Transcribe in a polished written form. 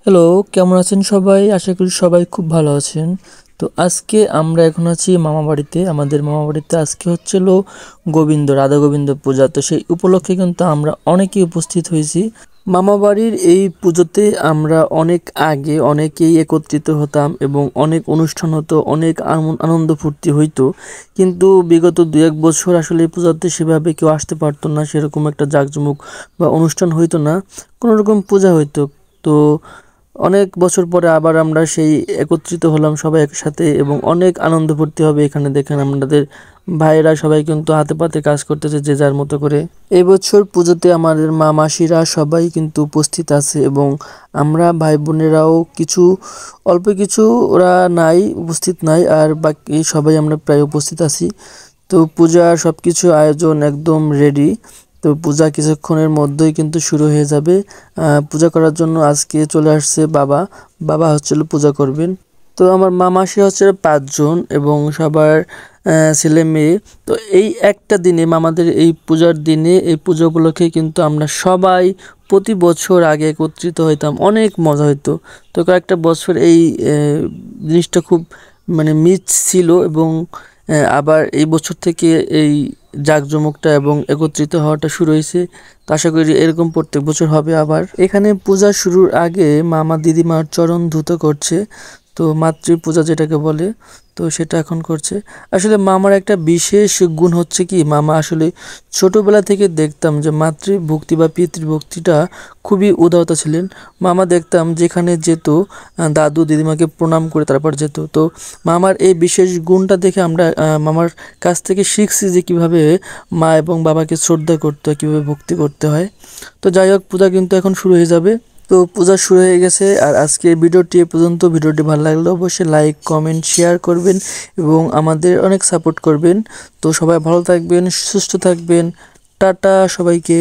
Hello, কেমন আছেন সবাই? আশা করি সবাই খুব ভালো আছেন। তো আজকে আমরা এখন আছি মামা বাড়িতে। আমাদের মামা বাড়িতে আজকে হচ্ছিল রাধা গোবিন্দ পূজা। তো সেই উপলক্ষে কিন্তু আমরা অনেকেই উপস্থিত হয়েছি। মামা বাড়ির এই পুজোতে আমরা অনেক আগে অনেকেই একত্রিত হতাম এবং অনেক অনুষ্ঠান হতো, অনেক আনন্দ ফুর্তি হইতো। কিন্তু বিগত ২-১ বছর আসলে এই পূজাতে সেভাবে কেউ আসতে পারতো না, সেরকম একটা জাঁকজমক বা অনুষ্ঠান হইতো না, কোনো রকম পূজা হইতো। তো অনেক বছর পরে আবার আমরা সেই একত্রিত হলাম সবাই একসাথে এবং অনেক আনন্দ ফুর্তি হবে। এখানে দেখেন আমাদের ভাইয়েরা সবাই কিন্তু হাতে পাতে কাজ করতেছে যে যার মতো করে। এই বছর পুজোতে আমাদের মা মাসিরা সবাই কিন্তু উপস্থিত আছে এবং আমরা ভাই বোনেরাও অল্প কিছু ওরা নাই, উপস্থিত নাই, আর বাকি সবাই আমরা প্রায় উপস্থিত আছি। তো পূজার সবকিছু আয়োজন একদম রেডি। তো পূজা কিছুক্ষণের মধ্যেই কিন্তু শুরু হয়ে যাবে। পূজা করার জন্য আজকে চলে আসছে বাবা। বাবা হচ্ছিল পূজা করবেন। তো আমার মাসি হচ্ছে ৫ জন এবং সবার ছেলে মেয়ে। তো এই একটা দিনে মামাদের এই পূজার দিনে, এই পূজা উপলক্ষে কিন্তু আমরা সবাই প্রতি বছর আগে একত্রিত হইতাম, অনেক মজা হইতো। তো কয়েকটা বছর এই জিনিসটা খুব মানে মিস ছিল এবং আবার এই বছর থেকে এই জাঁকজমকটা এবং একত্রিত হওয়াটা শুরু হয়েছে। তো আশা করি এরকম প্রত্যেক বছর হবে আবার। এখানে পূজা শুরুর আগে মামা দিদিমার চরণ ধুত করছে। তো মাতৃ পূজা যেটাকে বলে, তো সেটা এখন করছে। আসলে মামার একটা বিশেষ গুণ হচ্ছে কি, মামা আসলে ছোটবেলা থেকে দেখতাম যে মাতৃভক্তি বা পিতৃভক্তিটা খুবই উদারত ছিলেন। মামা দেখতাম যেখানে যেত দাদু দিদিমাকে প্রণাম করে তারপর যেত। তো মামার এই বিশেষ গুণটা দেখে আমরা মামার কাছ থেকে শিখছি যে কিভাবে মা এবং বাবাকে শ্রদ্ধা করতে হয়, কীভাবে ভক্তি করতে হয়। তো যাই হোক, পূজা কিন্তু এখন শুরু হয়ে যাবে। তো পূজা শুরু হয়ে গেছে। আর আজকের ভিডিওটি এ পর্যন্ত। ভিডিওটি ভালো লাগলে অবশ্যই লাইক, কমেন্ট, শেয়ার করবেন এবং আমাদের অনেক সাপোর্ট করবেন। তো সবাই ভালো থাকবেন, সুস্থ থাকবেন। টাটা সবাইকে।